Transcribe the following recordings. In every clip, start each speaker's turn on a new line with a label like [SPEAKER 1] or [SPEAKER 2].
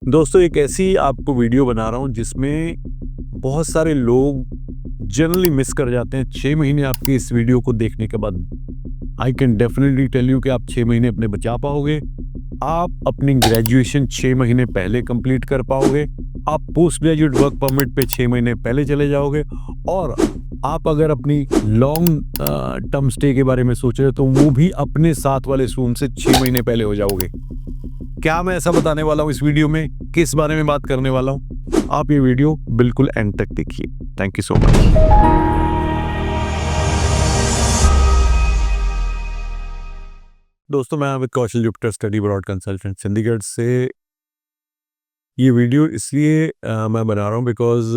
[SPEAKER 1] दोस्तों एक ऐसी आपको वीडियो बना रहा हूँ जिसमें बहुत सारे लोग जनरली मिस कर जाते हैं 6 महीने आपकी इस वीडियो को देखने के बाद। I can definitely tell you कि आप 6 महीने अपने बचा पाओगे। आप अपनी ग्रेजुएशन 6 महीने पहले कंप्लीट कर पाओगे। आप पोस्ट ग्रेजुएट वर्क परमिट पे 6 महीने पहले चले जाओगे। और आप अगर अपनी लॉन्ग टर्म स्टे के बारे में सोच रहे हो तो वो भी अपने साथ वाले स्टूडेंट से 6 महीने पहले हो जाओगे। क्या मैं ऐसा बताने वाला हूँ इस वीडियो में, किस बारे में बात करने वाला हूँ, आप ये वीडियो बिल्कुल एंड तक देखिए। Thank you so much. दोस्तों मैं Amit Kaushal, Jupiter study abroad consultant Chandigarh से। ये वीडियो इसलिए मैं बना रहा हूँ because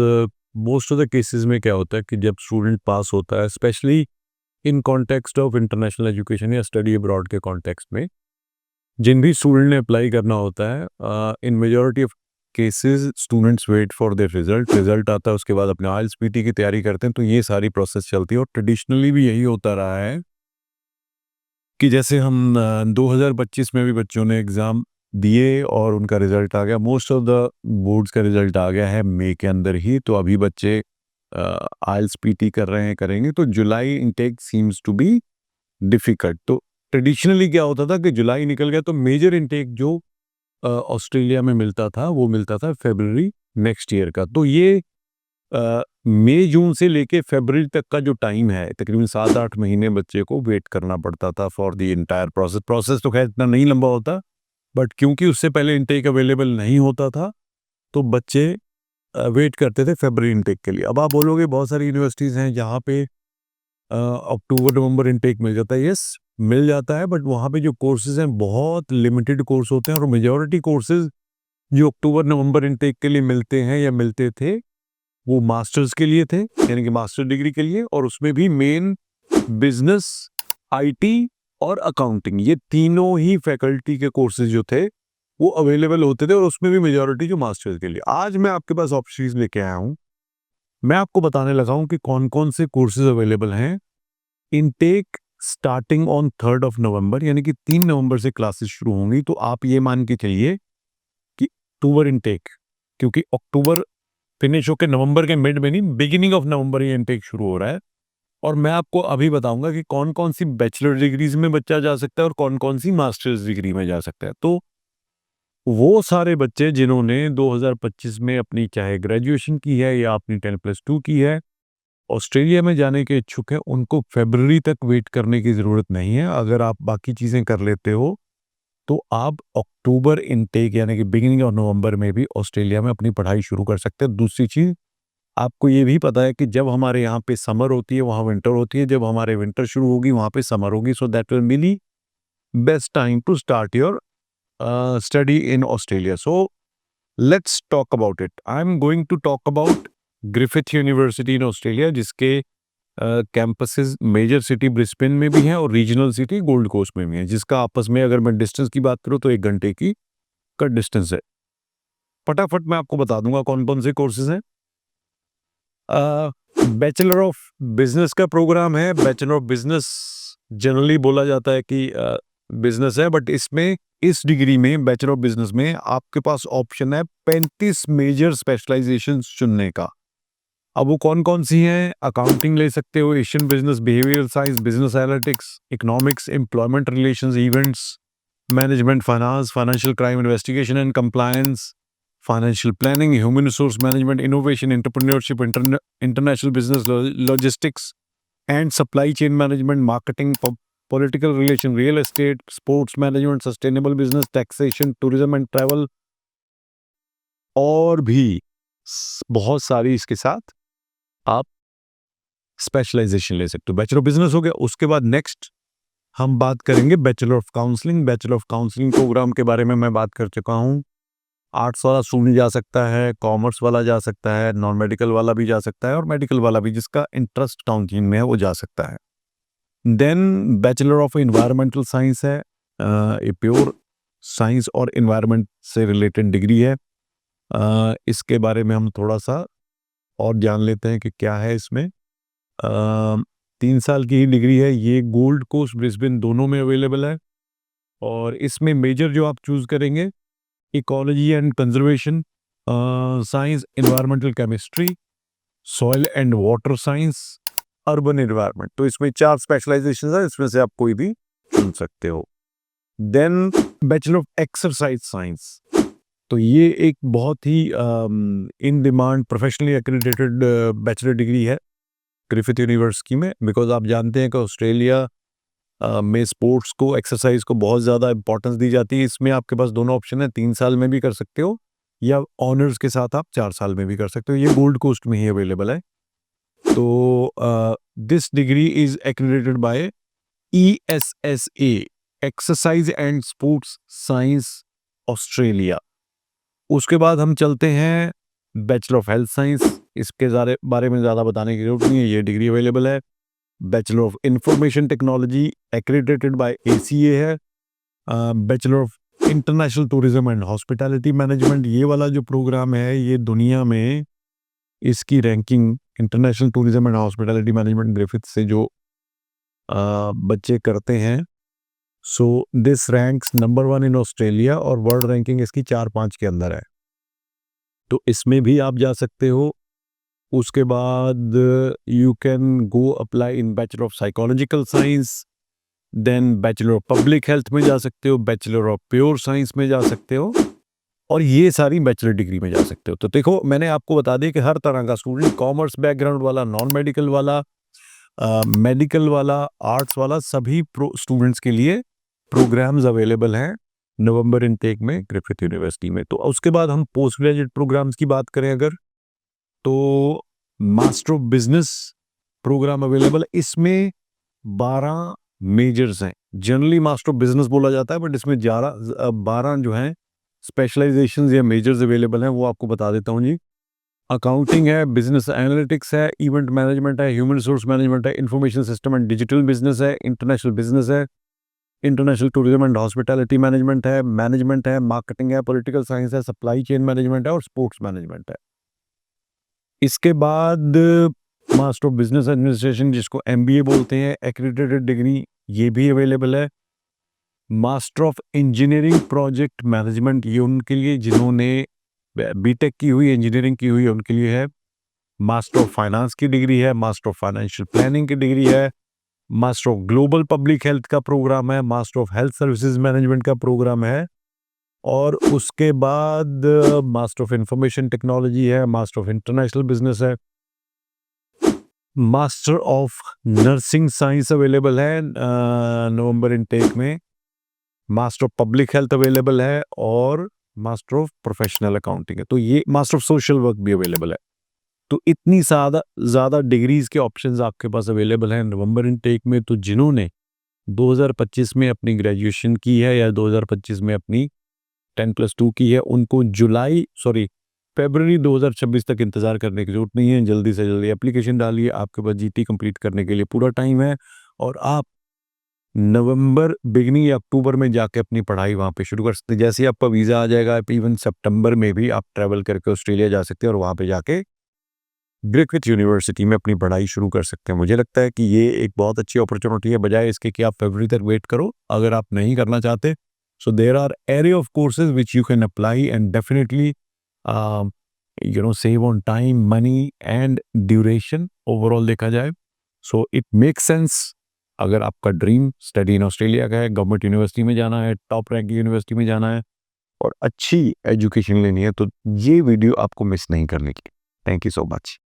[SPEAKER 1] most of the cases में क्या होता है कि जब स्टूडेंट पास होता है, specially in context of international education या स्टडी अब्रॉड के कॉन्टेक्स्ट में, जिन भी स्टूडेंट ने अप्लाई करना होता है, in majority of cases students wait for their result आता है, उसके बाद अपने आइल्स पीटी की तैयारी करते हैं। तो ये सारी प्रोसेस चलती है और ट्रेडिशनली भी यही होता रहा है कि जैसे हम 2025 में भी बच्चों ने एग्ज़ाम दिए और उनका रिजल्ट आ गया। मोस्ट ऑफ द बोर्ड्स का रिजल्ट आ गया है मई के अंदर ही। तो अभी बच्चे आइल्स पीटी कर रहे हैं, करेंगे। तो July intake seems to be difficult. तो ट्रेडिशनली क्या होता था कि जुलाई निकल गया तो मेजर इनटेक जो ऑस्ट्रेलिया में मिलता था वो मिलता था फरवरी नेक्स्ट ईयर का। तो ये मई जून से लेके फरवरी तक का जो टाइम है, तकरीबन 7-8 महीने बच्चे को वेट करना पड़ता था फॉर द इंटायर प्रोसेस तो खैर इतना नहीं लंबा होता, बट क्योंकि उससे पहले इनटेक अवेलेबल नहीं होता था तो बच्चे वेट करते थे फरवरी इनटेक के लिए। अब आप बोलोगे बहुत सारी यूनिवर्सिटीज़ हैं जहाँ पे अक्टूबर नवंबर इनटेक मिल जाता है। यस, मिल जाता है, बट वहाँ पे जो कोर्सेज हैं बहुत लिमिटेड कोर्स होते हैं और मेजॉरिटी कोर्सेज जो अक्टूबर नवंबर इनटेक के लिए मिलते हैं या मिलते थे वो मास्टर्स के लिए थे, यानी कि मास्टर डिग्री के लिए। और उसमें भी मेन बिजनेस, आईटी और अकाउंटिंग, ये तीनों ही फैकल्टी के कोर्सेज जो थे वो अवेलेबल होते थे और उसमें भी मेजॉरिटी जो मास्टर्स के लिए। आज मैं आपके पास ऑप्शंस लेके आया हूँ। मैं आपको बताने लगा हूँ कि कौन कौन से कोर्सेज अवेलेबल हैं। Intake starting on 3rd of November, यानी कि 3 नवंबर से क्लासेस शुरू होंगी। तो आप ये मान के चलिए कि अक्टूबर इनटेक, क्योंकि अक्टूबर फिनिश होकर नवंबर के मिड में नहीं, बिगिनिंग ऑफ नवंबर ये इनटेक शुरू हो रहा है। और मैं आपको अभी बताऊंगा कि कौन कौन सी बैचलर डिग्रीज में बच्चा जा सकता है और कौन कौन सी मास्टर्स डिग्री में जा सकता है। तो वो सारे बच्चे जिन्होंने 2025 में अपनी चाहे ग्रेजुएशन की है या अपनी 10+2 की है, ऑस्ट्रेलिया में जाने के इच्छुक हैं, उनको फरवरी तक वेट करने की ज़रूरत नहीं है। अगर आप बाकी चीज़ें कर लेते हो तो आप अक्टूबर इनटेक यानी कि बिगिनिंग ऑफ नवंबर में भी ऑस्ट्रेलिया में अपनी पढ़ाई शुरू कर सकते हैं। दूसरी चीज़, आपको ये भी पता है कि जब हमारे यहाँ पे समर होती है वहाँ विंटर होती है, जब हमारे विंटर शुरू होगी वहाँ पे समर होगी। So that will be best time to start your study in Australia. So let's talk about it. I am going to talk about Griffith University in Australia, जिसके कैंपसेस मेजर सिटी ब्रिस्बेन में भी हैं और regional city gold coast में भी है, जिसका आपस में अगर मैं डिस्टेंस की बात करूं तो 1 घंटे की का डिस्टेंस है। फटाफट मैं आपको बता दूंगा कौन कौन से कोर्सेज हैं। बैचलर ऑफ बिजनेस का प्रोग्राम है। बैचलर ऑफ बिजनेस जनरली बोला जाता है कि बिजनेस है, बट इसमें इस डिग्री में बैचलर ऑफ बिजनेस में आपके पास ऑप्शन है 35 मेजर स्पेशलाइजेशन चुनने का। अब वो कौन कौन सी हैं? अकाउंटिंग ले सकते हो, Asian business, behavioural science, business analytics, economics, employment relations, events management, finance, financial crime investigation and compliance, financial planning, human resource management, innovation, entrepreneurship, international business, logistics and supply chain management, marketing, political relation, real estate, sports management, sustainable business, taxation, tourism and travel, और भी बहुत सारी इसके साथ आप specialisation ले सकते हो। बैचलर ऑफ बिजनेस हो गया। उसके बाद नेक्स्ट हम बात करेंगे bachelor of counselling. Bachelor of counselling program के बारे में मैं बात कर चुका हूँ। आर्ट्स वाला स्टूडेंट जा सकता है, कॉमर्स वाला जा सकता है, नॉन मेडिकल वाला भी जा सकता है और मेडिकल वाला भी, जिसका इंटरेस्ट काउंसलिंग में है, वो जा सकता है। Then bachelor of environmental science है, ये प्योर साइंस और इन्वायरमेंट से रिलेटेड डिग्री है। इसके बारे में हम थोड़ा सा और जान लेते हैं कि क्या है इसमें। 3 साल की ही डिग्री है। ये गोल्ड कोस्ट, ब्रिस्बेन दोनों में अवेलेबल है। और इसमें मेजर जो आप चूज करेंगे ecology and conservation science, environmental chemistry, soil and water science, urban environment. तो इसमें 4 स्पेशलाइजेशन है, इसमें से आप कोई भी चुन सकते हो। Then bachelor of exercise science, तो ये एक बहुत ही in demand professionally accredited bachelor degree है ग्रिफिथ यूनिवर्सिटी में, बिकॉज आप जानते हैं कि ऑस्ट्रेलिया में स्पोर्ट्स को, एक्सरसाइज को बहुत ज़्यादा इंपॉर्टेंस दी जाती है। इसमें आपके पास दोनों ऑप्शन है, 3 साल में भी कर सकते हो या ऑनर्स के साथ आप 4 साल में भी कर सकते हो। ये गोल्ड कोस्ट में ही अवेलेबल है। तो this degree is accredited by ESSA, exercise and sports science Australia. उसके बाद हम चलते हैं बैचलर ऑफ हेल्थ साइंस। इसके बारे में ज़्यादा बताने की जरूरत नहीं है, ये डिग्री अवेलेबल है। Bachelor of information technology accredited by ACA है। Bachelor of international tourism and hospitality management, ये वाला जो प्रोग्राम है, ये दुनिया में इसकी ranking international tourism and hospitality management Griffith से जो बच्चे करते हैं, so this ranks number 1 in Australia और वर्ल्ड रैंकिंग इसकी 4-5 के अंदर है। तो इसमें भी आप जा सकते हो। उसके बाद you can go apply in bachelor of psychological science, then bachelor of public health में जा सकते हो, बैचलर ऑफ प्योर साइंस में जा सकते हो, और ये सारी बैचलर डिग्री में जा सकते हो। तो देखो, मैंने आपको बता दिया कि हर तरह का स्टूडेंट, कॉमर्स बैकग्राउंड वाला, नॉन मेडिकल वाला, मेडिकल वाला, आर्ट्स वाला, सभी स्टूडेंट्स के लिए प्रोग्राम्स अवेलेबल हैं नवंबर इनटेक में ग्रिफिथ यूनिवर्सिटी में। तो उसके बाद हम पोस्ट ग्रेजुएट प्रोग्राम्स की बात करें अगर, तो master of business program available है। इसमें 12 मेजर्स हैं। जनरली मास्टर ऑफ बिजनेस बोला जाता है, बट इसमें 12 जो हैं स्पेशलाइजेशंस या मेजर्स अवेलेबल हैं, वो आपको बता देता हूँ जी। अकाउंटिंग है, बिजनेस एनालिटिक्स है, इवेंट मैनेजमेंट है, ह्यूमन रिसोर्स मैनेजमेंट है, information system and digital business है, इंटरनेशनल बिजनेस है, international tourism and hospitality management है, मार्केटिंग है, पॉलिटिकल साइंस है, सप्लाई चेन मैनेजमेंट है और स्पोर्ट्स मैनेजमेंट है। इसके बाद मास्टर ऑफ बिजनेस एडमिनिस्ट्रेशन, जिसको MBA बोलते हैं, एक्रेडिटेड डिग्री, ये भी अवेलेबल है। Master of engineering project management, ये उनके लिए जिन्होंने बीटेक की हुई, इंजीनियरिंग की हुई है, उनके लिए है। मास्टर ऑफ फाइनेंस की डिग्री है, मास्टर ऑफ फाइनेंशियल प्लानिंग की डिग्री है, master of global public health का प्रोग्राम है, master of health services management का प्रोग्राम है, और उसके बाद मास्टर ऑफ इंफॉर्मेशन टेक्नोलॉजी है, मास्टर ऑफ इंटरनेशनल बिजनेस है, master of nursing science available है नवंबर इनटेक में, master of public health available है, और मास्टर ऑफ प्रोफेशनल अकाउंटिंग है। तो ये मास्टर ऑफ सोशल वर्क भी अवेलेबल है। तो इतनी ज़्यादा डिग्रीज के ऑप्शंस आपके पास अवेलेबल हैं नवंबर इनटेक में। तो जिन्होंने 2025 में अपनी ग्रेजुएशन की है या 2025 में अपनी 10+2 की है, उनको फरवरी 2026 तक इंतज़ार करने की ज़रूरत नहीं है। जल्दी से जल्दी एप्लीकेशन डालिए, आपके पास GT कंप्लीट करने के लिए पूरा टाइम है, और आप नवंबर बिगनिंग या अक्टूबर में जाके अपनी पढ़ाई वहाँ पे शुरू कर सकते हैं। जैसे ही आपका वीज़ा आ जाएगा, इवन सितंबर में भी आप ट्रैवल करके ऑस्ट्रेलिया जा सकते हैं और वहाँ पे जाके ग्रिफिथ यूनिवर्सिटी में अपनी पढ़ाई शुरू कर सकते हैं। मुझे लगता है कि ये एक बहुत अच्छी अपॉर्चुनिटी है, बजाय इसके कि आप फरवरी तक वेट करो। अगर आप नहीं करना चाहते, so there are array of courses which you can apply and definitely save on time, money and duration overall देखा जाए। So it makes sense. अगर आपका ड्रीम स्टडी इन ऑस्ट्रेलिया का है, गवर्नमेंट यूनिवर्सिटी में जाना है, टॉप रैंक यूनिवर्सिटी में जाना है और अच्छी एजुकेशन लेनी है, तो ये वीडियो आपको मिस नहीं करने की। Thank you so much.